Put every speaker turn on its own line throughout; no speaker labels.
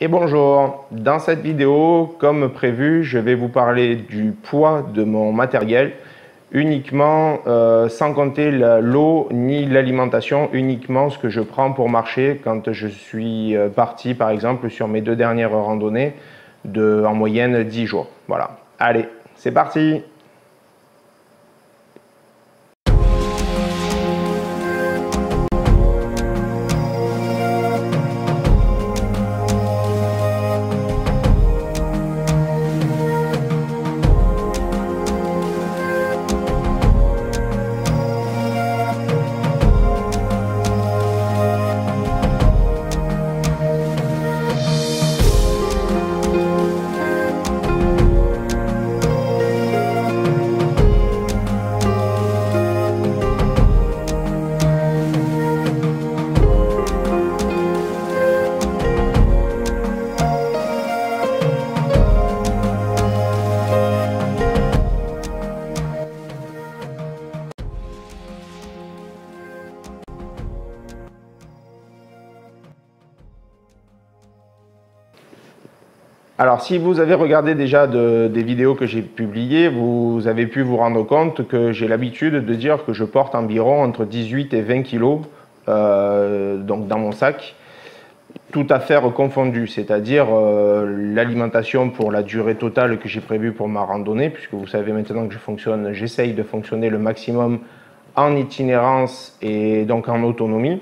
Et bonjour, dans cette vidéo, comme prévu, je vais vous parler du poids de mon matériel, uniquement sans compter l'eau ni l'alimentation, uniquement ce que je prends pour marcher quand je suis parti par exemple sur mes 2 dernières randonnées de en moyenne 10 jours. Voilà, allez, c'est parti! Alors, si vous avez regardé déjà des vidéos que j'ai publiées, vous avez pu vous rendre compte que j'ai l'habitude de dire que je porte environ entre 18 et 20 kg donc dans mon sac, tout affaire confondues, c'est-à-dire l'alimentation pour la durée totale que j'ai prévue pour ma randonnée, puisque vous savez maintenant que j'essaye de fonctionner le maximum en itinérance et donc en autonomie.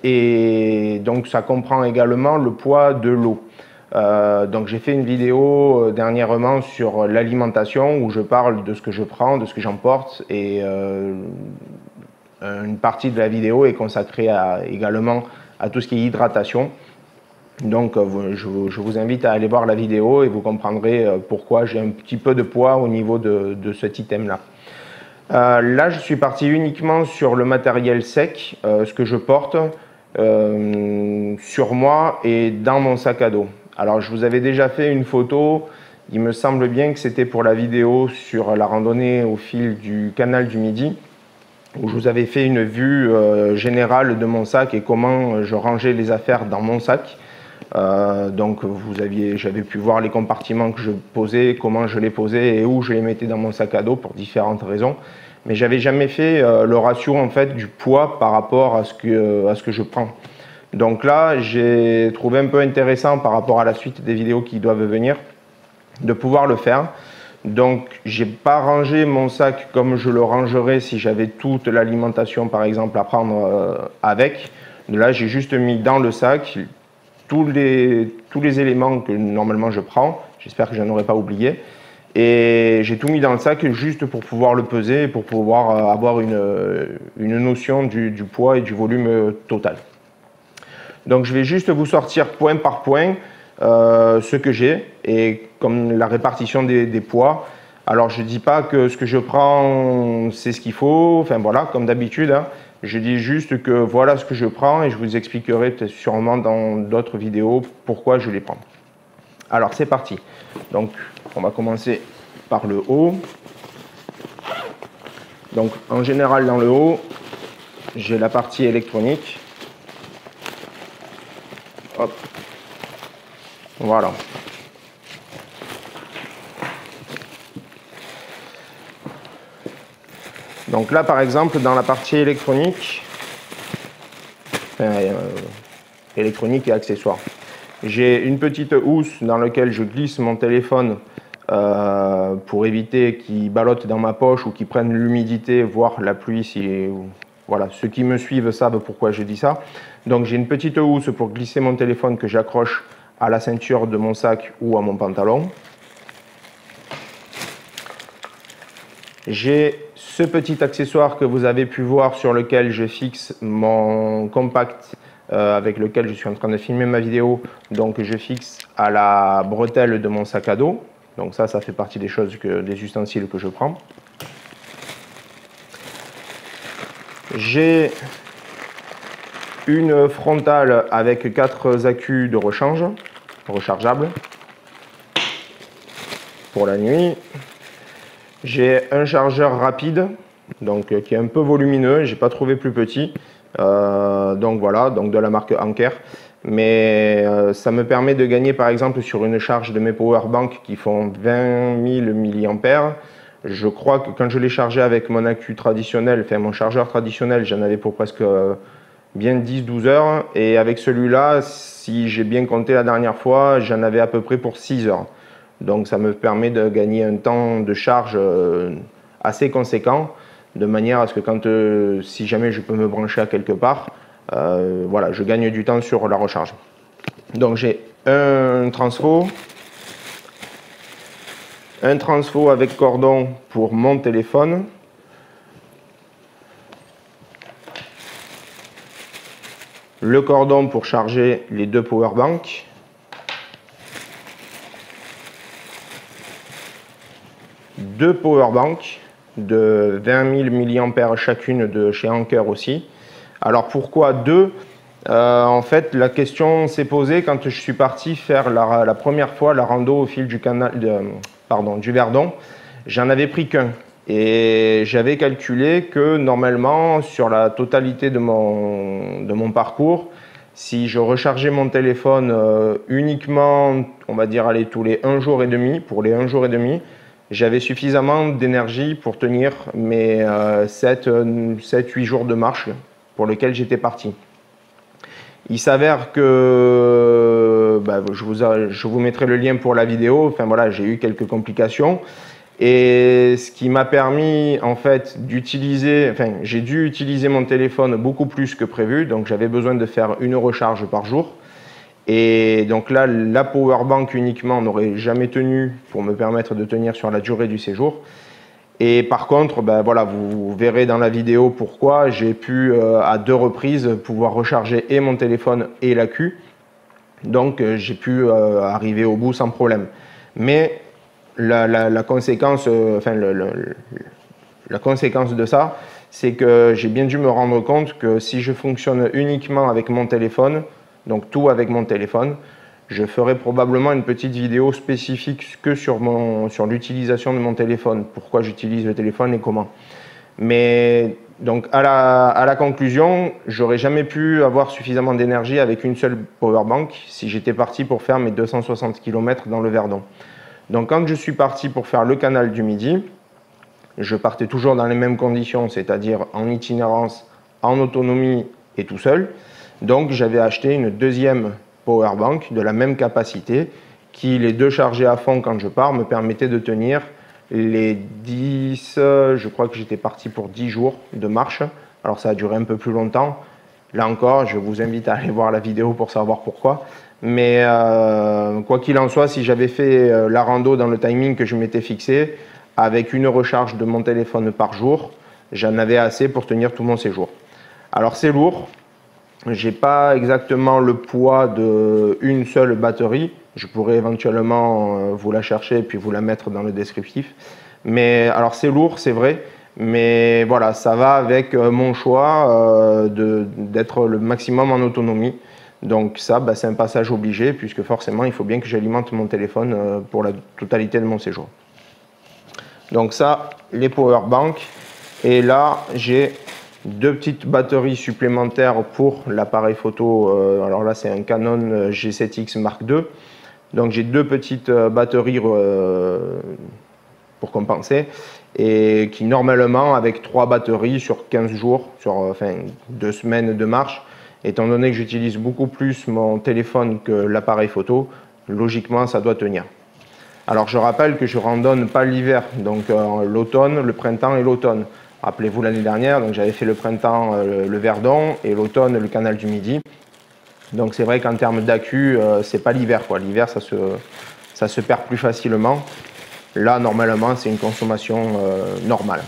Et donc ça comprend également le poids de l'eau. Donc j'ai fait une vidéo dernièrement sur l'alimentation où je parle de ce que je prends, de ce que j'emporte, et une partie de la vidéo est consacrée également à tout ce qui est hydratation. Donc je vous invite à aller voir la vidéo et vous comprendrez pourquoi j'ai un petit peu de poids au niveau de cet item-là. Là je suis parti uniquement sur le matériel sec, ce que je porte sur moi et dans mon sac à dos. Alors je vous avais déjà fait une photo, il me semble bien que c'était pour la vidéo sur la randonnée au fil du canal du Midi, où je vous avais fait une vue générale de mon sac et comment je rangeais les affaires dans mon sac. Donc j'avais pu voir les compartiments que je posais, comment je les posais et où je les mettais dans mon sac à dos pour différentes raisons. Mais j'avais jamais fait le ratio en fait du poids par rapport à ce que je prends. Donc là, j'ai trouvé un peu intéressant par rapport à la suite des vidéos qui doivent venir, de pouvoir le faire. Donc, j'ai pas rangé mon sac comme je le rangerais si j'avais toute l'alimentation, par exemple, à prendre avec. Là, j'ai juste mis dans le sac tous les éléments que normalement je prends. J'espère que je n'en aurais pas oublié. Et j'ai tout mis dans le sac juste pour pouvoir le peser et pour pouvoir avoir une notion du poids et du volume total. Donc je vais juste vous sortir point par point ce que j'ai et comme la répartition des poids. Alors je ne dis pas que ce que je prends c'est ce qu'il faut, enfin voilà, comme d'habitude, hein. Je dis juste que voilà ce que je prends et je vous expliquerai sûrement dans d'autres vidéos pourquoi je les prends. Alors c'est parti. Donc on va commencer par le haut. Donc en général dans le haut, j'ai la partie électronique. Hop. Voilà. Donc là, par exemple, dans la partie électronique, électronique et accessoires, j'ai une petite housse dans laquelle je glisse mon téléphone pour éviter qu'il ballotte dans ma poche ou qu'il prenne l'humidité, voire la pluie. Voilà, ceux qui me suivent savent pourquoi je dis ça. Donc j'ai une petite housse pour glisser mon téléphone que j'accroche à la ceinture de mon sac ou à mon pantalon. J'ai ce petit accessoire que vous avez pu voir sur lequel je fixe mon compact avec lequel je suis en train de filmer ma vidéo. Donc je fixe à la bretelle de mon sac à dos. Donc ça fait partie des choses, des ustensiles que je prends. J'ai une frontale avec 4 accus de rechange rechargeables pour la nuit. J'ai un chargeur rapide, donc qui est un peu volumineux, j'ai pas trouvé plus petit. Donc voilà, donc de la marque Anker. mais ça me permet de gagner par exemple sur une charge de mes powerbanks qui font 20 000 mAh. Je crois que quand je l'ai chargé avec mon accu traditionnel, enfin mon chargeur traditionnel, j'en avais pour presque bien 10-12 heures, et avec celui-là, si j'ai bien compté la dernière fois, j'en avais à peu près pour 6 heures. Donc ça me permet de gagner un temps de charge assez conséquent, de manière à ce que si jamais je peux me brancher à quelque part, voilà, je gagne du temps sur la recharge. Donc j'ai un transfo avec cordon pour mon téléphone, le cordon pour charger les deux powerbanks, deux powerbanks de 20 000 mAh chacune de chez Anker aussi. Alors pourquoi deux? En fait, la question s'est posée quand je suis parti faire la première fois la rando au fil du du Verdon. J'en avais pris qu'un et j'avais calculé que normalement sur la totalité de mon parcours, si je rechargeais mon téléphone uniquement, on va dire allez, tous les 1 jour et demi, pour les 1 jour et demi, j'avais suffisamment d'énergie pour tenir mes 7-8 jours de marche pour lesquels j'étais parti. Il s'avère que je vous mettrai le lien pour la vidéo. Enfin voilà, j'ai eu quelques complications et ce qui m'a permis en fait d'utiliser, j'ai dû utiliser mon téléphone beaucoup plus que prévu, donc j'avais besoin de faire une recharge par jour. Et donc là, la powerbank uniquement n'aurait jamais tenu pour me permettre de tenir sur la durée du séjour. Et par contre, voilà, vous verrez dans la vidéo pourquoi j'ai pu à 2 reprises pouvoir recharger et mon téléphone et l'accu. Donc j'ai pu arriver au bout sans problème. Mais la conséquence, la conséquence de ça, c'est que j'ai bien dû me rendre compte que si je fonctionne uniquement avec mon téléphone, donc tout avec mon téléphone, je ferai probablement une petite vidéo spécifique que sur l'utilisation de mon téléphone, pourquoi j'utilise le téléphone et comment. Mais donc à la conclusion, j'aurais jamais pu avoir suffisamment d'énergie avec une seule powerbank si j'étais parti pour faire mes 260 km dans le Verdon. Donc quand je suis parti pour faire le canal du Midi, je partais toujours dans les mêmes conditions, c'est-à-dire en itinérance, en autonomie et tout seul. Donc j'avais acheté une deuxième powerbank de la même capacité qui, les deux chargés à fond quand je pars, me permettait de tenir les 10, je crois que j'étais parti pour 10 jours de marche. Alors ça a duré un peu plus longtemps. Là encore, je vous invite à aller voir la vidéo pour savoir pourquoi. Mais quoi qu'il en soit, si j'avais fait la rando dans le timing que je m'étais fixé, avec une recharge de mon téléphone par jour, j'en avais assez pour tenir tout mon séjour. Alors c'est lourd. J'ai pas exactement le poids d'une seule batterie. Je pourrais éventuellement vous la chercher et puis vous la mettre dans le descriptif. Mais alors c'est lourd, c'est vrai, mais voilà, ça va avec mon choix d'être le maximum en autonomie. Donc ça, c'est un passage obligé puisque forcément il faut bien que j'alimente mon téléphone pour la totalité de mon séjour. Donc ça, les powerbanks. Et là, j'ai 2 petites batteries supplémentaires pour l'appareil photo. Alors là, c'est un Canon G7X Mark II. Donc j'ai 2 petites batteries pour compenser. Et qui normalement, avec 3 batteries sur 15 jours, sur 2 semaines de marche, étant donné que j'utilise beaucoup plus mon téléphone que l'appareil photo, logiquement, ça doit tenir. Alors je rappelle que je randonne pas l'hiver, donc l'automne, le printemps et l'automne. Rappelez-vous l'année dernière, donc j'avais fait le printemps le Verdon et l'automne le canal du Midi. Donc c'est vrai qu'en termes d'accu, c'est pas l'hiver quoi. L'hiver ça se perd plus facilement. Là normalement c'est une consommation normale.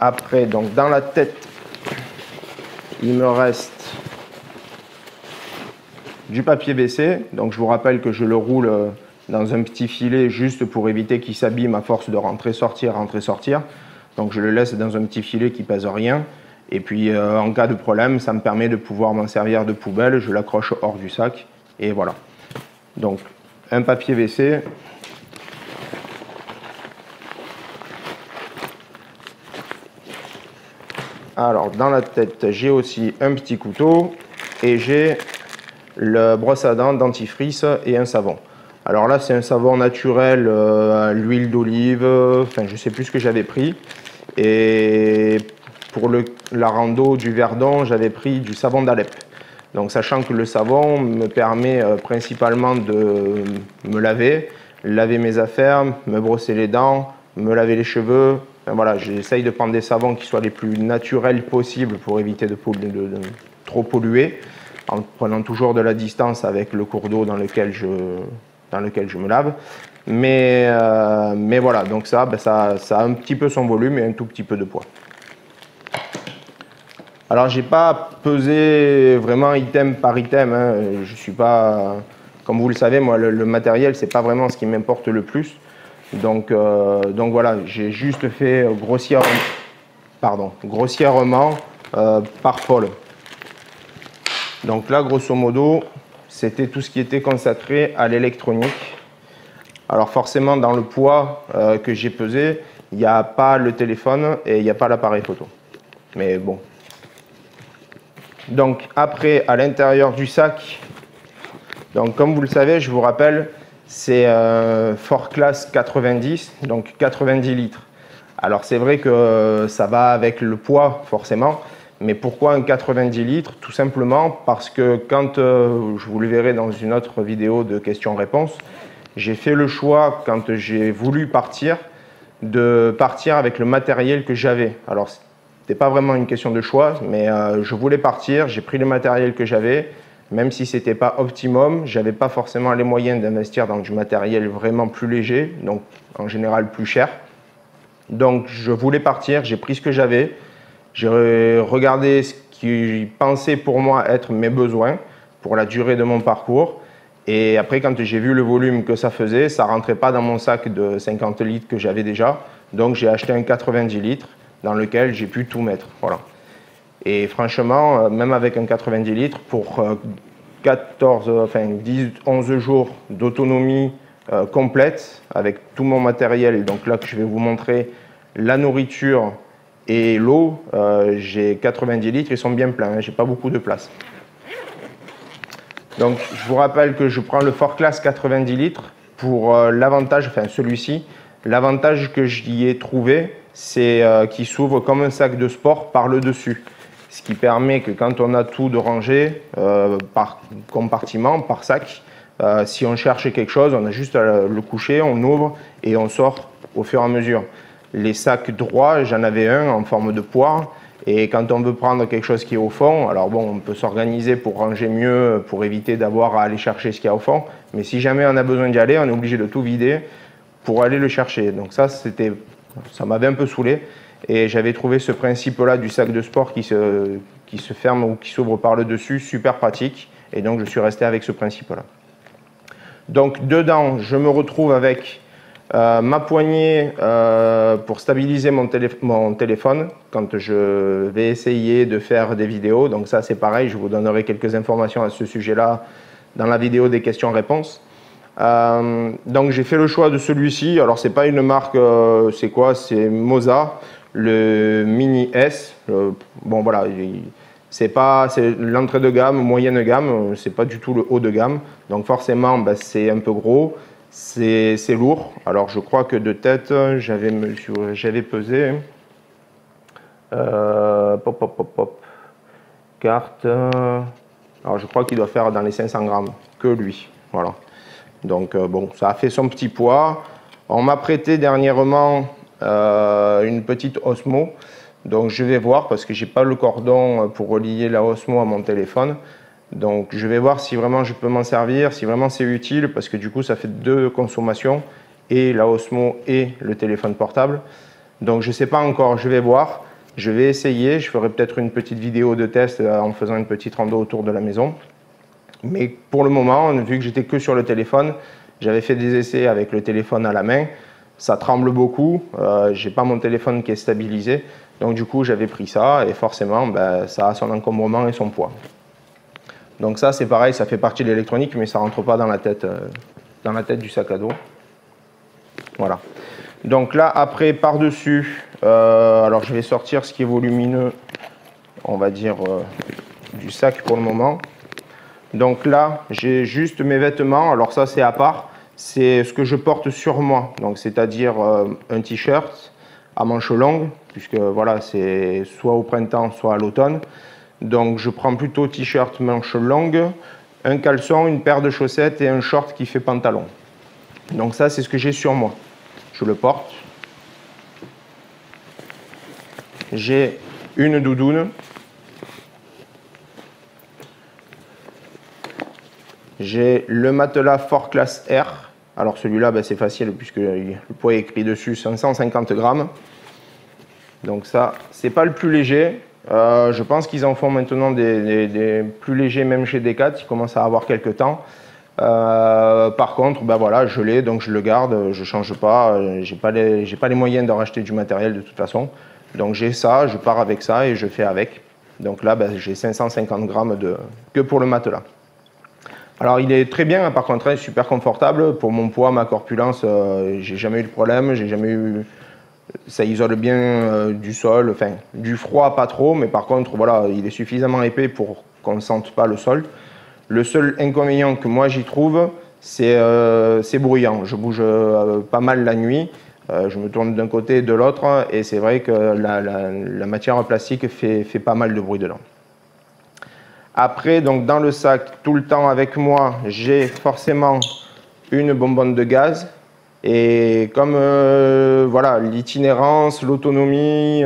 Après donc dans la tête, il me reste du papier WC. Donc je vous rappelle que je le roule dans un petit filet juste pour éviter qu'il s'abîme à force de rentrer-sortir, rentrer-sortir. Donc je le laisse dans un petit filet qui pèse rien. Et puis en cas de problème, ça me permet de pouvoir m'en servir de poubelle. Je l'accroche hors du sac et voilà. Donc un papier WC. Alors, dans la tête, j'ai aussi un petit couteau et j'ai le brosse à dents, dentifrice et un savon. Alors là, c'est un savon naturel à l'huile d'olive, enfin, je sais plus ce que j'avais pris. Et pour la rando du Verdon, j'avais pris du savon d'Alep. Donc, sachant que le savon me permet principalement de me laver mes affaires, me brosser les dents, me laver les cheveux. Enfin, voilà, j'essaye de prendre des savons qui soient les plus naturels possibles pour éviter de trop polluer, en prenant toujours de la distance avec le cours d'eau dans lequel je me lave. Mais voilà, donc ça a un petit peu son volume et un tout petit peu de poids. Alors, j'ai pas pesé vraiment item par item, hein. Je suis pas, comme vous le savez, moi le matériel c'est pas vraiment ce qui m'importe le plus. Donc voilà, j'ai juste fait grossièrement par pôle. Donc là, grosso modo, c'était tout ce qui était consacré à l'électronique. Alors forcément, dans le poids que j'ai pesé, il n'y a pas le téléphone et il n'y a pas l'appareil photo. Mais bon. Donc après, à l'intérieur du sac, donc comme vous le savez, je vous rappelle, c'est Ford Class 90, donc 90 litres. Alors c'est vrai que ça va avec le poids forcément, mais pourquoi un 90 litres? Tout simplement parce que quand, je vous le verrai dans une autre vidéo de questions-réponses, j'ai fait le choix, quand j'ai voulu partir, de partir avec le matériel que j'avais. Alors c'était pas vraiment une question de choix, mais je voulais partir, j'ai pris le matériel que j'avais. Même si ce n'était pas optimum, je n'avais pas forcément les moyens d'investir dans du matériel vraiment plus léger, donc en général plus cher. Donc je voulais partir, j'ai pris ce que j'avais, j'ai regardé ce qui pensait pour moi être mes besoins pour la durée de mon parcours. Et après, quand j'ai vu le volume que ça faisait, ça ne rentrait pas dans mon sac de 50 litres que j'avais déjà. Donc j'ai acheté un 90 litres dans lequel j'ai pu tout mettre. Voilà. Et franchement, même avec un 90 litres, pour 11 jours d'autonomie complète, avec tout mon matériel, donc là que je vais vous montrer la nourriture et l'eau, j'ai 90 litres, ils sont bien pleins, hein, j'ai pas beaucoup de place. Donc je vous rappelle que je prends le Ford Class 90 litres pour l'avantage, enfin celui-ci, l'avantage que j'y ai trouvé, c'est qu'il s'ouvre comme un sac de sport par le dessus. Ce qui permet que quand on a tout de rangé par compartiment, par sac, si on cherche quelque chose, on a juste à le coucher, on ouvre et on sort au fur et à mesure. Les sacs droits, j'en avais un en forme de poire, et quand on veut prendre quelque chose qui est au fond, alors bon, on peut s'organiser pour ranger mieux, pour éviter d'avoir à aller chercher ce qu'il y a au fond, mais si jamais on a besoin d'y aller, on est obligé de tout vider pour aller le chercher. Donc ça m'avait un peu saoulé. Et j'avais trouvé ce principe-là du sac de sport qui se ferme ou qui s'ouvre par le dessus, super pratique. Et donc, je suis resté avec ce principe-là. Donc, dedans, je me retrouve avec ma poignée pour stabiliser mon téléphone quand je vais essayer de faire des vidéos. Donc ça, c'est pareil, je vous donnerai quelques informations à ce sujet-là dans la vidéo des questions-réponses. Donc, j'ai fait le choix de celui-ci. Alors, c'est pas une marque, c'est quoi? C'est Moza. Le Mini S, bon voilà, c'est l'entrée de gamme, moyenne gamme, c'est pas du tout le haut de gamme, donc forcément ben, c'est un peu gros, c'est lourd. Alors je crois que de tête, j'avais pesé, carte, alors je crois qu'il doit faire dans les 500 grammes, que lui, voilà. Donc bon, ça a fait son petit poids. On m'a prêté dernièrement une petite Osmo, donc je vais voir parce que j'ai pas le cordon pour relier la Osmo à mon téléphone, donc je vais voir si vraiment je peux m'en servir, si vraiment c'est utile, parce que du coup ça fait deux consommations, et la Osmo et le téléphone portable. Donc je sais pas encore, je vais voir, je vais essayer, je ferai peut-être une petite vidéo de test en faisant une petite rando autour de la maison, mais pour le moment, vu que j'étais que sur le téléphone, j'avais fait des essais avec le téléphone à la main. Ça tremble beaucoup, j'ai pas mon téléphone qui est stabilisé, donc du coup j'avais pris ça et forcément ben, ça a son encombrement et son poids. Donc ça c'est pareil, ça fait partie de l'électronique mais ça rentre pas dans la tête du sac à dos. Voilà. Donc là après par-dessus, Alors je vais sortir ce qui est volumineux, on va dire, du sac pour le moment. Donc là, j'ai juste mes vêtements. Alors ça, c'est à part. C'est ce que je porte sur moi. Donc c'est-à-dire un t-shirt à manches longues, puisque voilà, c'est soit au printemps, soit à l'automne. Donc je prends plutôt t-shirt manches longues, un caleçon, une paire de chaussettes et un short qui fait pantalon. Donc ça, c'est ce que j'ai sur moi. Je le porte. J'ai une doudoune. J'ai le matelas Fort Class R. Alors celui-là, ben, c'est facile puisque le poids est écrit dessus, 550 grammes. Donc ça, c'est pas le plus léger. Je pense qu'ils en font maintenant des plus légers, même chez Decathlon. Ils commencent à avoir quelques temps. Par contre, ben voilà, je l'ai, donc je le garde, je change pas. J'ai pas les moyens d'en racheter du matériel de toute façon. Donc j'ai ça, je pars avec ça et je fais avec. Donc là, ben, j'ai 550 grammes que pour le matelas. Alors il est très bien, par contre, super confortable. Pour mon poids, ma corpulence, j'ai jamais eu de problème, j'ai jamais eu... Ça isole bien du sol, enfin du froid pas trop, mais par contre voilà, il est suffisamment épais pour qu'on ne sente pas le sol. Le seul inconvénient que moi j'y trouve, c'est bruyant. Je bouge pas mal la nuit, je me tourne d'un côté et de l'autre, et c'est vrai que la matière en plastique fait pas mal de bruit dedans. Après, donc dans le sac, tout le temps avec moi, j'ai forcément une bonbonne de gaz. Et comme voilà, l'itinérance, l'autonomie,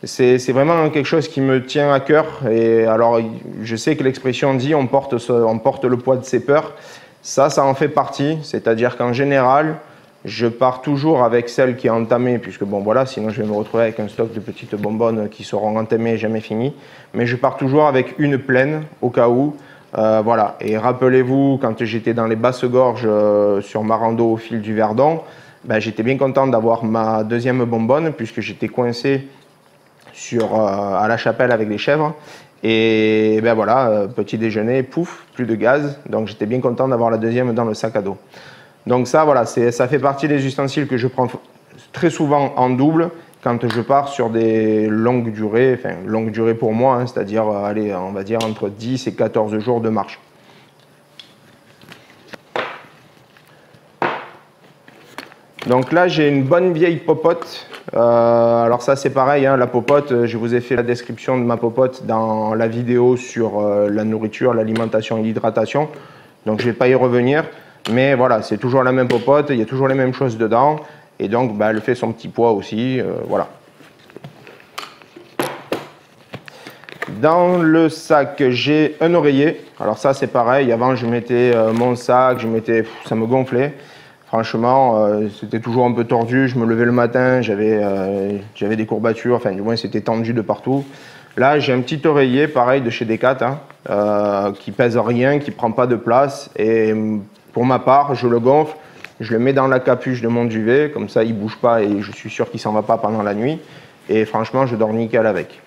c'est vraiment quelque chose qui me tient à cœur. Et alors, je sais que l'expression dit on porte le poids de ses peurs. Ça en fait partie. C'est-à-dire qu'en général, je pars toujours avec celle qui est entamée, puisque bon voilà, sinon je vais me retrouver avec un stock de petites bonbonnes qui seront entamées et jamais finies. Mais je pars toujours avec une pleine au cas où. Voilà. Et rappelez-vous, quand j'étais dans les basses-gorges sur ma rando au fil du Verdon, ben, j'étais bien content d'avoir ma deuxième bonbonne puisque j'étais coincé à la Chapelle avec les chèvres. Et ben voilà, petit déjeuner, pouf, plus de gaz. Donc j'étais bien content d'avoir la deuxième dans le sac à dos. Donc ça, voilà, ça fait partie des ustensiles que je prends très souvent en double quand je pars sur des longues durées, enfin longue durée pour moi, hein, c'est-à-dire, allez, on va dire entre 10 et 14 jours de marche. Donc là, j'ai une bonne vieille popote. Alors ça, c'est pareil, hein, la popote, je vous ai fait la description de ma popote dans la vidéo sur la nourriture, l'alimentation et l'hydratation. Donc je ne vais pas y revenir. Mais voilà, c'est toujours la même popote, il y a toujours les mêmes choses dedans. Et donc, bah, elle fait son petit poids aussi, voilà. Dans le sac, j'ai un oreiller. Alors ça, c'est pareil. Avant, je mettais mon sac, ça me gonflait. Franchement, c'était toujours un peu tordu. Je me levais le matin, j'avais des courbatures. Enfin, du moins, c'était tendu de partout. Là, j'ai un petit oreiller, pareil, de chez Decathlon, qui pèse rien, qui prend pas de place. Et pour ma part, je le gonfle. Je le mets dans la capuche de mon duvet, comme ça il ne bouge pas et je suis sûr qu'il ne s'en va pas pendant la nuit. Et franchement, je dors nickel avec.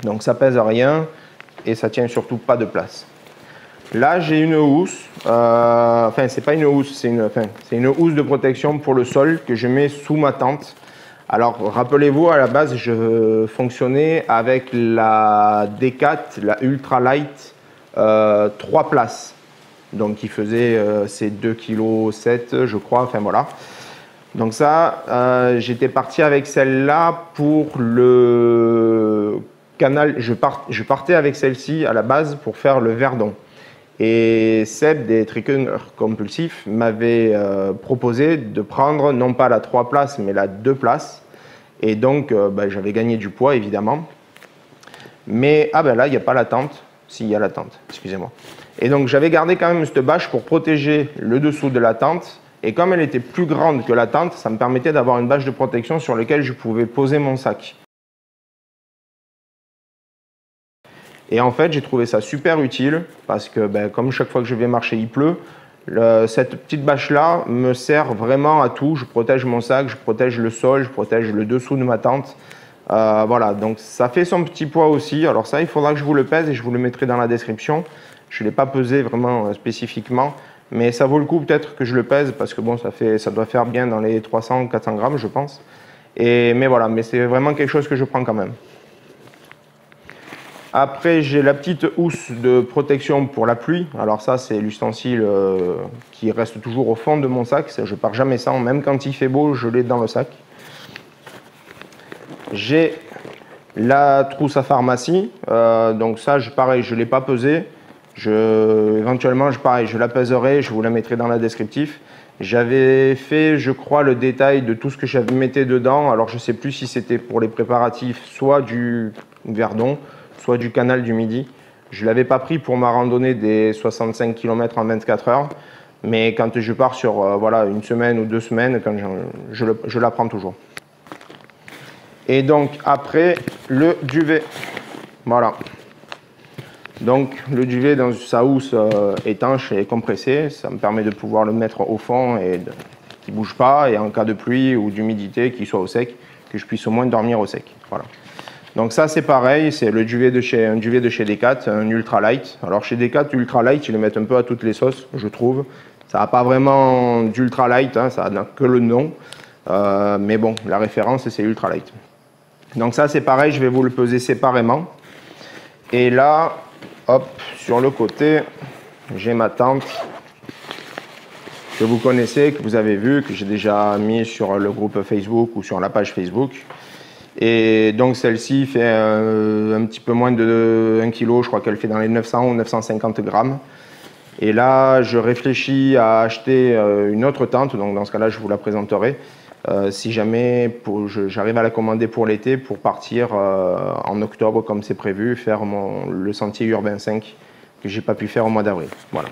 Donc ça pèse rien et ça tient surtout pas de place. Là, j'ai une housse. Enfin, c'est pas une housse, c'est une housse de protection pour le sol que je mets sous ma tente. Alors, rappelez-vous, à la base, je fonctionnais avec la Decathlon, la Ultra Light 3 places. Donc qui faisait ses 2,7 kg, je crois, enfin voilà. Donc ça, j'étais parti avec celle-là pour le canal, je partais avec celle-ci à la base pour faire le Verdon. Et Seb, des Trickers compulsifs, m'avait proposé de prendre non pas la 3 places, mais la 2 places. Et donc, j'avais gagné du poids, évidemment. Mais, ah ben là, il n'y a pas la tente. Si, il y a la tente, excusez-moi. Et donc j'avais gardé quand même cette bâche pour protéger le dessous de la tente. Et comme elle était plus grande que la tente, ça me permettait d'avoir une bâche de protection sur laquelle je pouvais poser mon sac. Et en fait, j'ai trouvé ça super utile parce que comme chaque fois que je vais marcher, il pleut. Cette petite bâche-là me sert vraiment à tout. Je protège mon sac, je protège le sol, je protège le dessous de ma tente. Voilà, donc ça fait son petit poids aussi. Alors ça, il faudra que je vous le pèse et je vous le mettrai dans la description. Je ne l'ai pas pesé vraiment spécifiquement, mais ça vaut le coup peut-être que je le pèse parce que bon, ça doit faire bien dans les 300-400 grammes, je pense. Mais voilà, mais c'est vraiment quelque chose que je prends quand même. Après, j'ai la petite housse de protection pour la pluie. Alors ça, c'est l'ustensile qui reste toujours au fond de mon sac. Je ne pars jamais sans, même quand il fait beau, je l'ai dans le sac. J'ai la trousse à pharmacie. Donc ça, pareil, je ne l'ai pas pesée. Éventuellement, pareil, je la pèserai, je vous la mettrai dans la descriptif. J'avais fait, je crois, le détail de tout ce que j'avais mettais dedans. Alors, je ne sais plus si c'était pour les préparatifs, soit du Verdon, soit du canal du Midi. Je ne l'avais pas pris pour ma randonnée des 65 km en 24 heures. Mais quand je pars sur voilà, une semaine ou 2 semaines, quand je la prends toujours. Et donc, après, le duvet. Voilà. Donc le duvet dans sa housse étanche et compressée, ça me permet de pouvoir le mettre au fond et qu'il ne bouge pas, et en cas de pluie ou d'humidité, qu'il soit au sec, que je puisse au moins dormir au sec. Voilà. Donc ça c'est pareil, c'est un duvet de chez Decat, un ultra light. Alors chez Decat, ultra light, ils le mettent un peu à toutes les sauces, je trouve. Ça n'a pas vraiment d'ultra light, hein, ça n'a que le nom. Mais bon, la référence c'est ultra light. Donc ça c'est pareil, je vais vous le peser séparément. Et là, hop, sur le côté, j'ai ma tente que vous connaissez, que vous avez vu, que j'ai déjà mis sur le groupe Facebook ou sur la page Facebook. Et donc celle-ci fait un petit peu moins de 1 kg, je crois qu'elle fait dans les 900 ou 950 grammes. Et là, je réfléchis à acheter une autre tente, donc dans ce cas-là, je vous la présenterai. Si jamais j'arrive à la commander pour l'été, pour partir en octobre comme c'est prévu, faire le sentier urbain 5 que j'ai pas pu faire au mois d'avril. Voilà.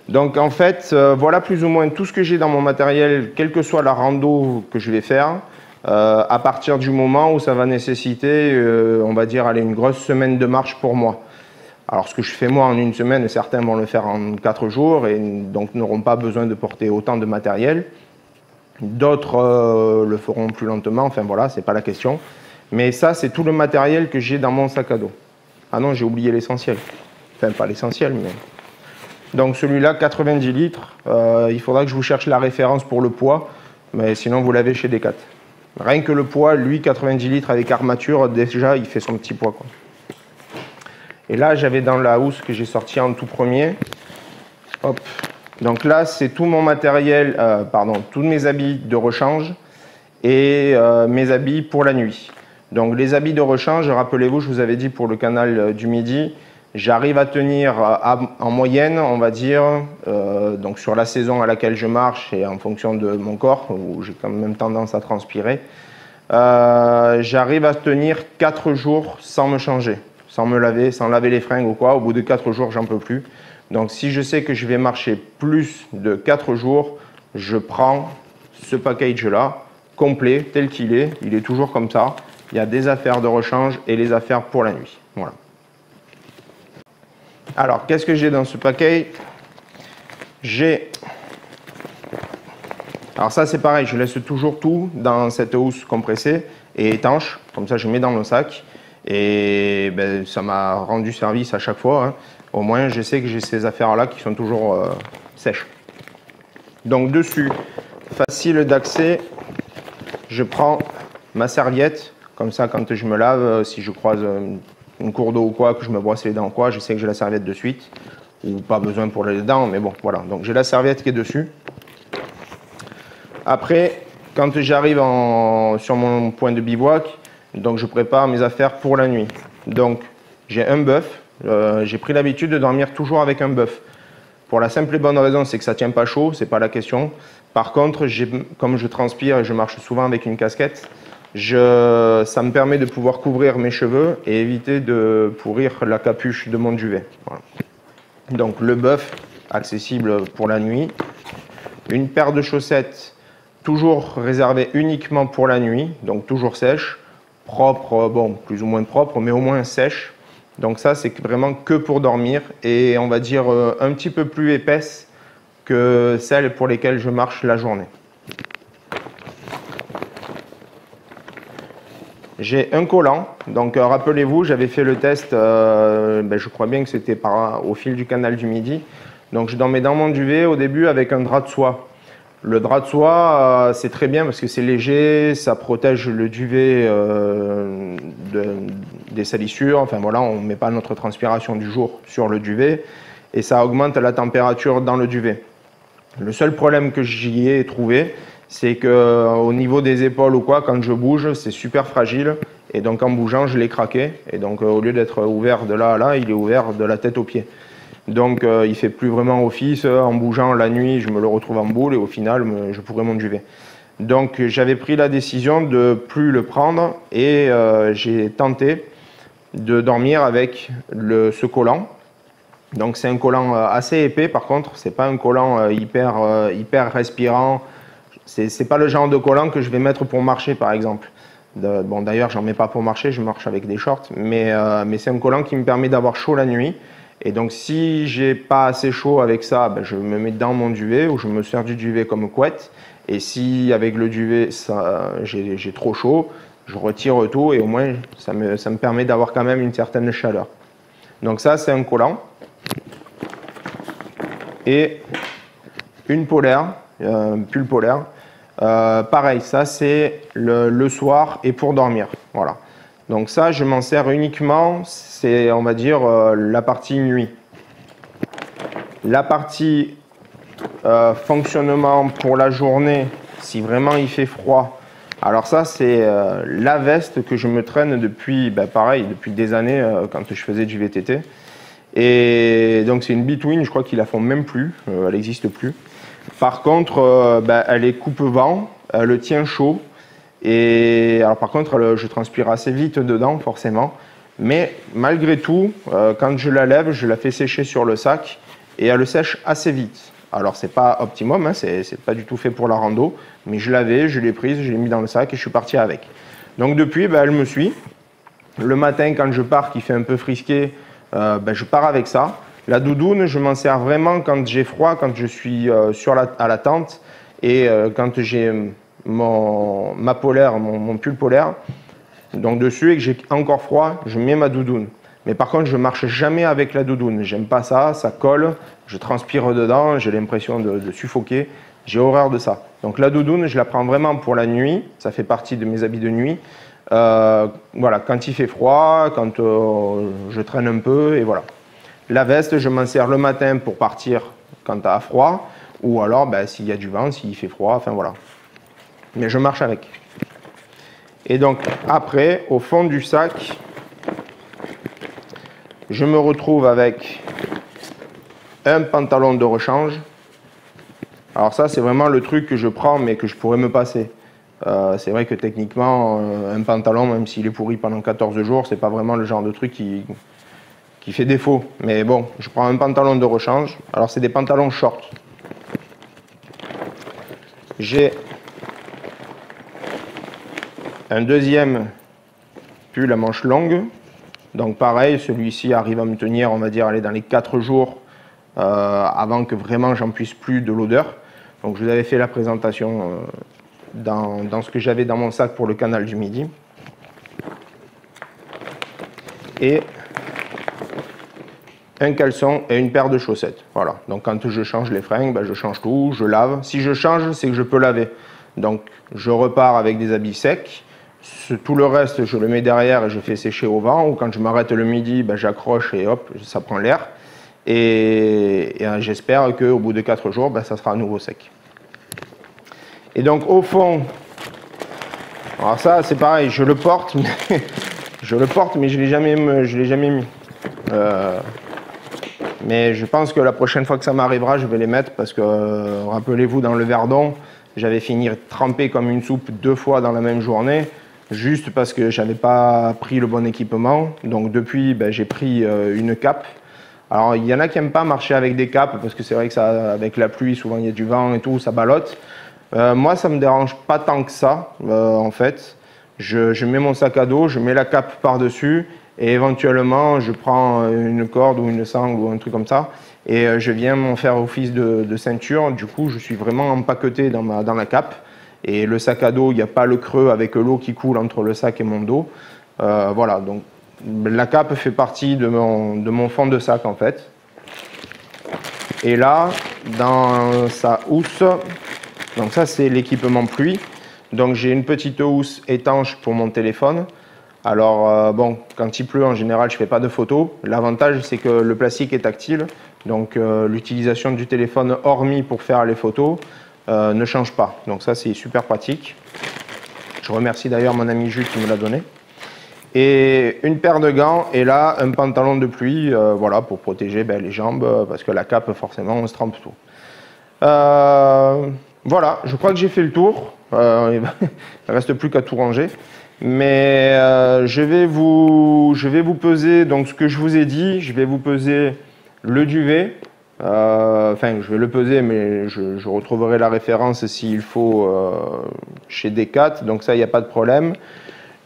Donc en fait, voilà plus ou moins tout ce que j'ai dans mon matériel, quelle que soit la rando que je vais faire, à partir du moment où ça va nécessiter, on va dire, une grosse semaine de marche pour moi. Alors ce que je fais moi en une semaine, certains vont le faire en 4 jours et donc n'auront pas besoin de porter autant de matériel. D'autres le feront plus lentement, enfin voilà, c'est pas la question. Mais ça, c'est tout le matériel que j'ai dans mon sac à dos. Ah non, j'ai oublié l'essentiel. Enfin, pas l'essentiel, mais... Donc celui-là, 90 litres. Il faudra que je vous cherche la référence pour le poids, mais sinon vous l'avez chez Decat. Rien que le poids, lui, 90 litres avec armature, déjà, il fait son petit poids, quoi. Et là, j'avais dans la housse que j'ai sorti en tout premier. Hop. Donc là, c'est tout mon matériel, tous mes habits de rechange et mes habits pour la nuit. Donc les habits de rechange, rappelez-vous, je vous avais dit pour le canal du Midi, j'arrive à tenir en moyenne, on va dire, donc sur la saison à laquelle je marche et en fonction de mon corps, où j'ai quand même tendance à transpirer, j'arrive à tenir 4 jours sans me changer, sans me laver, sans laver les fringues ou quoi. Au bout de 4 jours, j'en peux plus. Donc si je sais que je vais marcher plus de 4 jours, je prends ce package-là, complet, tel qu'il est. Il est toujours comme ça. Il y a des affaires de rechange et les affaires pour la nuit. Voilà. Alors, qu'est-ce que j'ai dans ce package? Alors ça, c'est pareil, je laisse toujours tout dans cette housse compressée et étanche. Comme ça, je mets dans mon sac. Et ben, ça m'a rendu service à chaque fois, hein. Au moins, je sais que j'ai ces affaires-là qui sont toujours sèches. Donc dessus, facile d'accès, je prends ma serviette. Comme ça, quand je me lave, si je croise une cour d'eau ou quoi, que je me brosse les dents ou quoi, je sais que j'ai la serviette de suite. Ou pas besoin pour les dents, mais bon, voilà. Donc j'ai la serviette qui est dessus. Après, quand j'arrive sur mon point de bivouac, donc je prépare mes affaires pour la nuit. Donc j'ai un bœuf. J'ai pris l'habitude de dormir toujours avec un bœuf. Pour la simple et bonne raison, c'est que ça ne tient pas chaud, c'est pas la question. Par contre, comme je transpire et je marche souvent avec une casquette, ça me permet de pouvoir couvrir mes cheveux et éviter de pourrir la capuche de mon duvet. Voilà. Donc le bœuf, accessible pour la nuit. Une paire de chaussettes, toujours réservée uniquement pour la nuit, donc toujours sèche, propre, bon, plus ou moins propre, mais au moins sèche. Donc ça, c'est vraiment que pour dormir et on va dire un petit peu plus épaisse que celles pour lesquelles je marche la journée. J'ai un collant, donc rappelez-vous, j'avais fait le test, je crois bien que c'était au fil du canal du Midi. Donc je dormais dans mon duvet au début avec un drap de soie. Le drap de soie, c'est très bien parce que c'est léger, ça protège le duvet des salissures. Enfin voilà, on ne met pas notre transpiration du jour sur le duvet et ça augmente la température dans le duvet. Le seul problème que j'y ai trouvé, c'est qu'au niveau des épaules ou quoi, quand je bouge, c'est super fragile et donc en bougeant, je l'ai craqué. Et donc au lieu d'être ouvert de là à là, il est ouvert de la tête aux pieds. Donc il ne fait plus vraiment office. En bougeant la nuit, je me le retrouve en boule et au final, je pourrais mon duvet. Donc j'avais pris la décision de ne plus le prendre et j'ai tenté de dormir avec ce collant. Donc c'est un collant assez épais par contre, c'est pas un collant hyper respirant. C'est pas le genre de collant que je vais mettre pour marcher par exemple. Bon d'ailleurs j'en mets pas pour marcher, je marche avec des shorts, mais c'est un collant qui me permet d'avoir chaud la nuit. Et donc si j'ai pas assez chaud avec ça, ben, je me mets dans mon duvet ou je me sers du duvet comme couette. Et si avec le duvet j'ai trop chaud, je retire tout et au moins ça me permet d'avoir quand même une certaine chaleur. Donc ça c'est un collant. Et une polaire, un pull polaire. Pareil, ça c'est le soir et pour dormir. Voilà. Donc ça, je m'en sers uniquement, c'est on va dire la partie nuit. La partie fonctionnement pour la journée, si vraiment il fait froid. Alors ça, c'est la veste que je me traîne depuis, pareil, depuis des années quand je faisais du VTT. Et donc c'est une Between, je crois qu'ils la font même plus, elle n'existe plus. Par contre, elle est coupe-vent, elle tient chaud. Et alors par contre, je transpire assez vite dedans, forcément. Mais malgré tout, quand je la lève, je la fais sécher sur le sac et elle sèche assez vite. Alors c'est pas optimum, hein, c'est pas du tout fait pour la rando, mais je l'avais, je l'ai prise, je l'ai mis dans le sac et je suis parti avec. Donc depuis, elle me suit. Le matin, quand je pars, qui fait un peu frisqué, je pars avec ça. La doudoune, je m'en sers vraiment quand j'ai froid, quand je suis à la tente et quand j'ai ma polaire, mon pull polaire, donc dessus et que j'ai encore froid, je mets ma doudoune. Mais par contre, je marche jamais avec la doudoune. J'aime pas ça, ça colle, je transpire dedans, j'ai l'impression de suffoquer. J'ai horreur de ça. Donc la doudoune, je la prends vraiment pour la nuit. Ça fait partie de mes habits de nuit. Voilà, quand il fait froid, quand je traîne un peu, et voilà. La veste, je m'en sers le matin pour partir quand il a froid, ou alors s'il y a du vent, s'il fait froid, enfin voilà. Mais je marche avec. Et donc après, au fond du sac, je me retrouve avec un pantalon de rechange. Alors ça, c'est vraiment le truc que je prends, mais que je pourrais me passer. C'est vrai que techniquement, un pantalon, même s'il est pourri pendant 14 jours, c'est pas vraiment le genre de truc qui fait défaut. Mais bon, je prends un pantalon de rechange. Alors c'est des pantalons shorts. J'ai un deuxième pull à manches longues. Donc pareil, celui-ci arrive à me tenir, on va dire, aller dans les 4 jours avant que vraiment j'en puisse plus de l'odeur. Donc je vous avais fait la présentation dans ce que j'avais dans mon sac pour le canal du Midi. Et un caleçon et une paire de chaussettes. Voilà. Donc quand je change les fringues, je change tout, je lave. Si je change, c'est que je peux laver. Donc je repars avec des habits secs. Tout le reste, je le mets derrière et je fais sécher au vent. Ou quand je m'arrête le midi, j'accroche et hop, ça prend l'air. Et j'espère qu'au bout de 4 jours, ça sera à nouveau sec. Et donc au fond, alors ça c'est pareil, je le porte, mais je ne l'ai jamais mis. Mais je pense que la prochaine fois que ça m'arrivera, je vais les mettre parce que, rappelez-vous, dans le Verdon, j'avais fini trempé comme une soupe 2 fois dans la même journée, juste parce que je n'avais pas pris le bon équipement. Donc depuis, j'ai pris une cape. Alors il y en a qui n'aiment pas marcher avec des capes parce que c'est vrai que ça, avec la pluie, souvent il y a du vent et tout, ça ballotte. Moi, ça ne me dérange pas tant que ça, en fait. Je mets mon sac à dos, je mets la cape par-dessus et éventuellement, je prends une corde ou une sangle ou un truc comme ça et je viens m'en faire office de ceinture. Du coup, je suis vraiment empaqueté dans la cape et le sac à dos, il n'y a pas le creux avec l'eau qui coule entre le sac et mon dos. Voilà, donc la cape fait partie de mon fond de sac, en fait. Et là, dans sa housse, Donc ça, c'est l'équipement pluie. Donc j'ai une petite housse étanche pour mon téléphone. Alors bon, quand il pleut, en général, je ne fais pas de photos. L'avantage, c'est que le plastique est tactile. Donc l'utilisation du téléphone, hormis pour faire les photos, ne change pas. Donc ça, c'est super pratique. Je remercie d'ailleurs mon ami Jules qui me l'a donné. Et une paire de gants et là, un pantalon de pluie, voilà, pour protéger les jambes, parce que la cape, forcément, on se trempe tout. Voilà, je crois que j'ai fait le tour. Il ne reste plus qu'à tout ranger. Mais je vais vous peser, donc ce que je vous ai dit, je vais vous peser le duvet. Enfin, je vais le peser, mais je retrouverai la référence s'il faut chez Decat, donc ça, il n'y a pas de problème.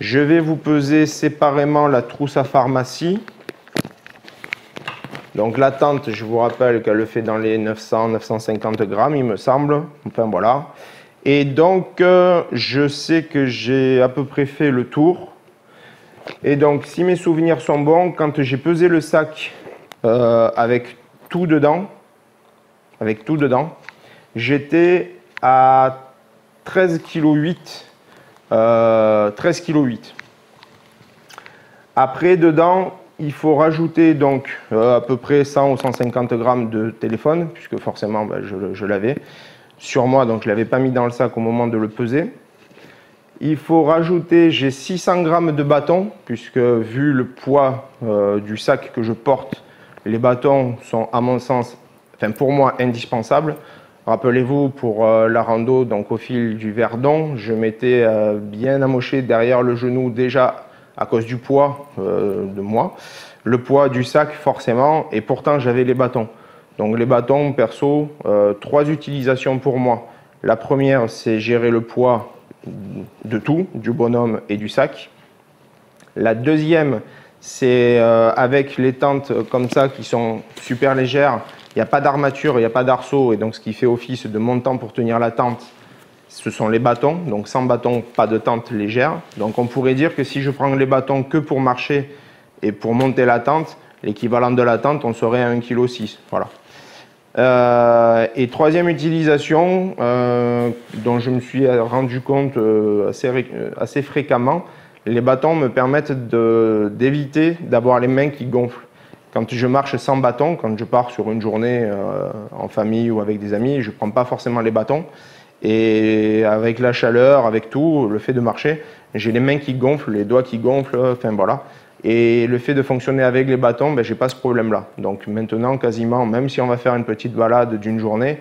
Je vais vous peser séparément la trousse à pharmacie. Donc la tente, je vous rappelle qu'elle le fait dans les 900-950 grammes, il me semble. Enfin voilà. Et donc, je sais que j'ai à peu près fait le tour. Et donc, si mes souvenirs sont bons, quand j'ai pesé le sac avec tout dedans, j'étais à 13,8 kg. 13,8 kg. Après, dedans, il faut rajouter donc à peu près 100 ou 150 grammes de téléphone, puisque forcément, je l'avais sur moi, donc je ne l'avais pas mis dans le sac au moment de le peser. Il faut rajouter, j'ai 600 grammes de bâtons, puisque vu le poids du sac que je porte, les bâtons sont à mon sens, enfin pour moi, indispensables. Rappelez-vous, pour la rando, donc au fil du Verdon, je m'étais bien amoché derrière le genou déjà à cause du poids de moi, le poids du sac forcément, et pourtant j'avais les bâtons. Donc les bâtons, perso, 3 utilisations pour moi. La première, c'est gérer le poids de tout, du bonhomme et du sac. La deuxième, c'est avec les tentes comme ça qui sont super légères, il n'y a pas d'armature, il n'y a pas d'arceau, et donc ce qui fait office de montant pour tenir la tente, ce sont les bâtons. Donc sans bâton, pas de tente légère. Donc on pourrait dire que si je prends les bâtons que pour marcher et pour monter la tente, l'équivalent de la tente, on serait à 1,6 kg. Voilà. Et troisième utilisation, dont je me suis rendu compte assez fréquemment, les bâtons me permettent d'éviter d'avoir les mains qui gonflent. Quand je marche sans bâton, quand je pars sur une journée en famille ou avec des amis, je ne prends pas forcément les bâtons. Et avec la chaleur, avec tout, le fait de marcher, j'ai les mains qui gonflent, les doigts qui gonflent, enfin voilà. Et le fait de fonctionner avec les bâtons, j'ai pas ce problème-là. Donc maintenant, quasiment, même si on va faire une petite balade d'une journée,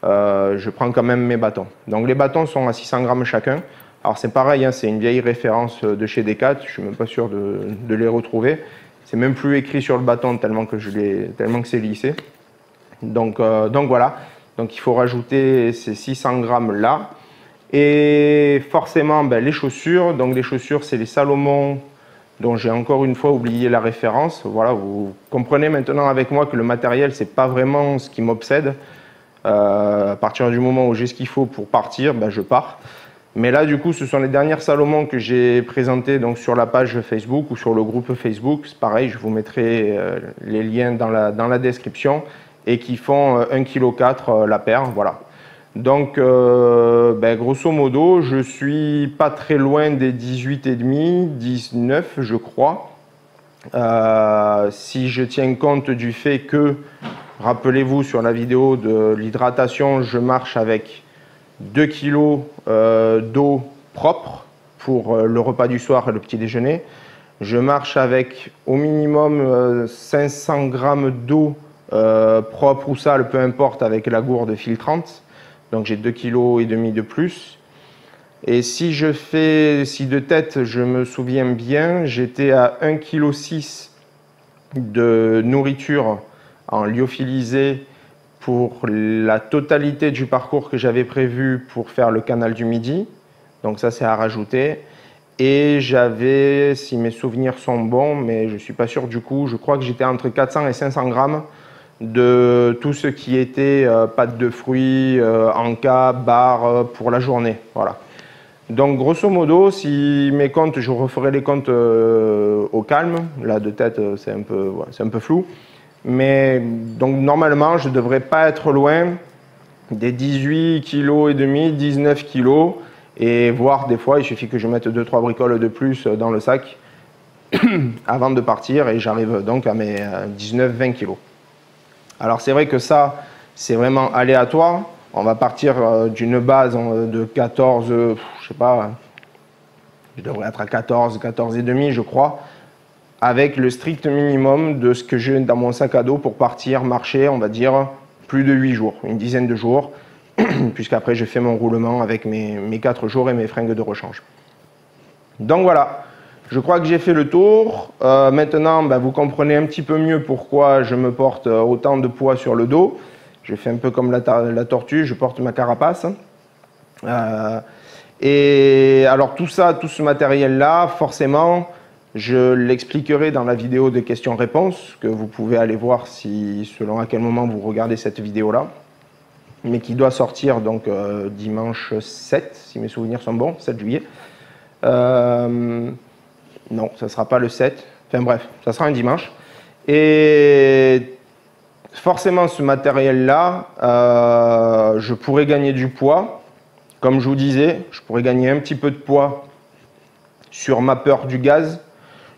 je prends quand même mes bâtons. Donc les bâtons sont à 600 grammes chacun. Alors c'est pareil, hein, c'est une vieille référence de chez Decat, je suis même pas sûr de les retrouver. C'est même plus écrit sur le bâton tellement que c'est lissé. Donc voilà. Donc il faut rajouter ces 600 grammes là. Et forcément, les chaussures. Donc les chaussures, c'est les Salomon, dont j'ai encore une fois oublié la référence. Voilà, vous comprenez maintenant avec moi que le matériel, c'est pas vraiment ce qui m'obsède. À partir du moment où j'ai ce qu'il faut pour partir, je pars. Mais là, du coup, ce sont les dernières Salomon que j'ai présentées donc, sur la page Facebook ou sur le groupe Facebook. C'est pareil, je vous mettrai les liens dans la description et qui font 1,4 kg la paire. Voilà. Donc, grosso modo, je suis pas très loin des 18,5, 19, je crois. Si je tiens compte du fait que, rappelez-vous sur la vidéo de l'hydratation, je marche avec 2 kg d'eau propre pour le repas du soir et le petit déjeuner. Je marche avec au minimum 500 grammes d'eau propre ou sale, peu importe, avec la gourde filtrante. Donc j'ai 2,5 kg de plus. Et si de tête, je me souviens bien, j'étais à 1,6 kg de nourriture en lyophilisé pour la totalité du parcours que j'avais prévu pour faire le canal du Midi. Donc ça, c'est à rajouter. Et j'avais, si mes souvenirs sont bons, mais je ne suis pas sûr du coup, je crois que j'étais entre 400 et 500 grammes de tout ce qui était pâte de fruits, encas, barres pour la journée. Voilà. Donc grosso modo, si mes comptes, je referai les comptes au calme. Là de tête, c'est un peu flou. Mais donc normalement, je ne devrais pas être loin des 18 kg et demi, 19 kg, et voire des fois il suffit que je mette 2-3 bricoles de plus dans le sac avant de partir, et j'arrive donc à mes 19-20 kg. Alors c'est vrai que ça, c'est vraiment aléatoire. On va partir d'une base de 14, je sais pas, je devrais être à 14, 14 et demi, je crois, avec le strict minimum de ce que j'ai dans mon sac à dos pour partir marcher, on va dire, plus de 8 jours, une dizaine de jours, puisqu'après je fais mon roulement avec mes 4 jours et mes fringues de rechange. Donc voilà, je crois que j'ai fait le tour. Maintenant, vous comprenez un petit peu mieux pourquoi je me porte autant de poids sur le dos. Je fais un peu comme la tortue, je porte ma carapace. Et alors tout ça, tout ce matériel-là, forcément, je l'expliquerai dans la vidéo de questions-réponses, que vous pouvez aller voir selon à quel moment vous regardez cette vidéo-là, mais qui doit sortir donc dimanche 7, si mes souvenirs sont bons, 7 juillet. Non, ça ne sera pas le 7, enfin bref, ça sera un dimanche. Et forcément, ce matériel-là, je pourrais gagner du poids. Comme je vous disais, je pourrais gagner un petit peu de poids sur ma peur du gaz.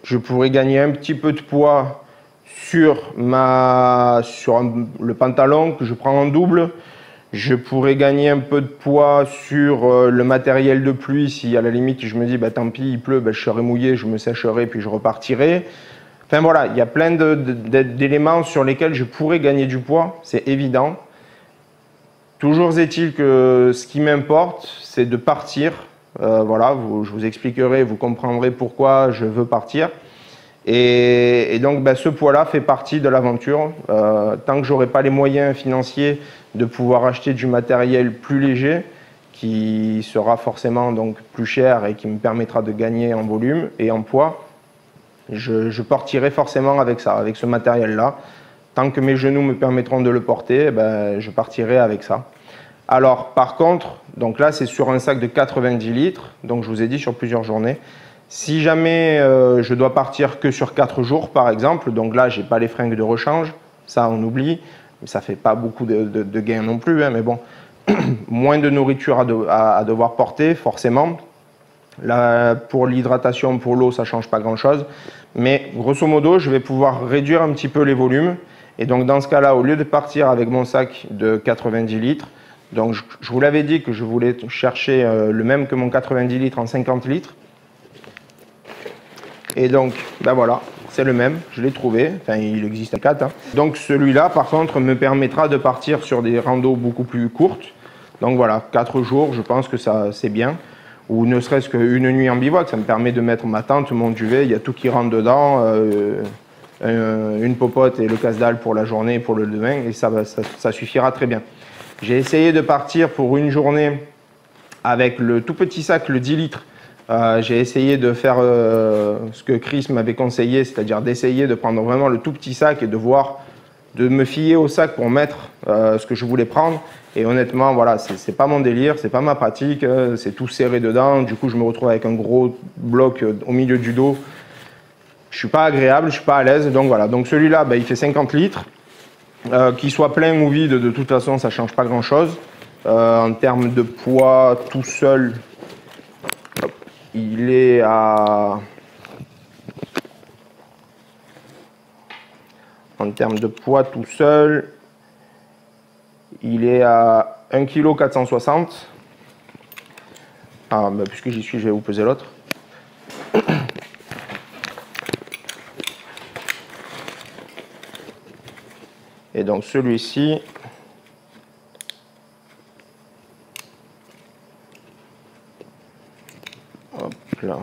Je pourrais gagner un petit peu de poids sur le pantalon que je prends en double. Je pourrais gagner un peu de poids sur le matériel de pluie. Si à la limite je me dis tant pis, il pleut, je serai mouillé, je me sécherai puis je repartirai. Enfin voilà, il y a plein d'éléments sur lesquels je pourrais gagner du poids, c'est évident. Toujours est-il que ce qui m'importe, c'est de partir. Voilà, je vous expliquerai, vous comprendrez pourquoi je veux partir. Et donc ce poids-là fait partie de l'aventure. Tant que je n'aurai pas les moyens financiers de pouvoir acheter du matériel plus léger, qui sera forcément donc plus cher et qui me permettra de gagner en volume et en poids, je partirai forcément avec ça, avec ce matériel-là. Tant que mes genoux me permettront de le porter, je partirai avec ça. Alors, par contre, donc là, c'est sur un sac de 90 litres, donc je vous ai dit sur plusieurs journées. Si jamais je dois partir que sur 4 jours, par exemple, donc là, je n'ai pas les fringues de rechange, ça, on oublie, mais ça ne fait pas beaucoup de gains non plus, hein, mais bon, moins de nourriture à devoir porter, forcément. Là, pour l'hydratation, pour l'eau, ça ne change pas grand-chose. Mais grosso modo, je vais pouvoir réduire un petit peu les volumes. Et donc, dans ce cas-là, au lieu de partir avec mon sac de 90 litres, donc je vous l'avais dit que je voulais chercher le même que mon 90 litres en 50 litres. Et donc, voilà, c'est le même, je l'ai trouvé. Enfin, il existe à 4. Hein. Donc, celui-là, par contre, me permettra de partir sur des randos beaucoup plus courtes. Donc, voilà, 4 jours, je pense que ça, c'est bien. Ou ne serait-ce qu'une nuit en bivouac, ça me permet de mettre ma tente, mon duvet, il y a tout qui rentre dedans, une popote et le casse-dalle pour la journée et pour le lendemain, et ça suffira très bien. J'ai essayé de partir pour une journée avec le tout petit sac, le 10 litres. J'ai essayé de faire ce que Chris m'avait conseillé, c'est-à-dire d'essayer de prendre vraiment le tout petit sac et de me fier au sac pour mettre ce que je voulais prendre. Et honnêtement, voilà, c'est pas mon délire, c'est pas ma pratique, c'est tout serré dedans. Du coup, je me retrouve avec un gros bloc au milieu du dos. Je suis pas agréable, je suis pas à l'aise. Donc voilà, donc celui-là, il fait 50 litres. Qu'il soit plein ou vide, de toute façon, ça change pas grand-chose. En termes de poids tout seul, il est à... En termes de poids tout seul, il est à 1,460 kg. Ah, puisque j'y suis, je vais vous peser l'autre. Et donc celui-ci, hop là.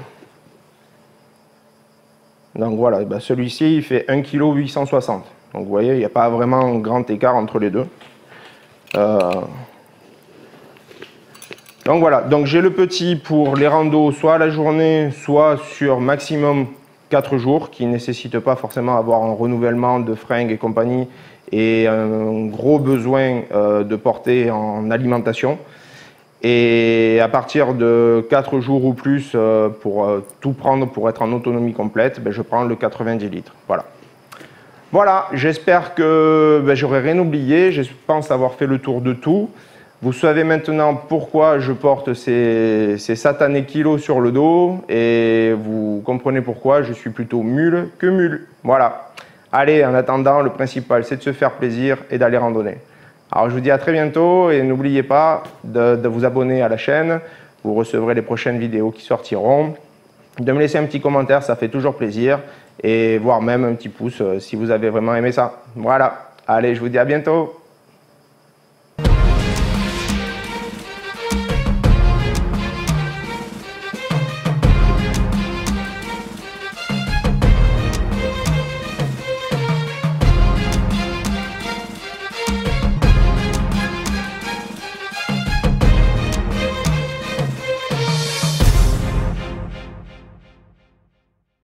Donc voilà, celui-ci, il fait 1,860 kg. Donc vous voyez, il n'y a pas vraiment un grand écart entre les deux. Donc voilà, donc j'ai le petit pour les randos, soit à la journée, soit sur maximum 4 jours, qui ne nécessite pas forcément avoir un renouvellement de fringues et compagnie, et un gros besoin de portée en alimentation. Et à partir de 4 jours ou plus, pour tout prendre, pour être en autonomie complète, je prends le 90 litres. Voilà. Voilà, j'espère que j'aurai rien oublié. Je pense avoir fait le tour de tout. Vous savez maintenant pourquoi je porte ces satanés kilos sur le dos et vous comprenez pourquoi je suis plutôt mule que mule. Voilà. Allez, en attendant, le principal, c'est de se faire plaisir et d'aller randonner. Alors, je vous dis à très bientôt et n'oubliez pas de vous abonner à la chaîne. Vous recevrez les prochaines vidéos qui sortiront. De me laisser un petit commentaire, ça fait toujours plaisir. Et voire même un petit pouce si vous avez vraiment aimé ça. Voilà. Allez, je vous dis à bientôt.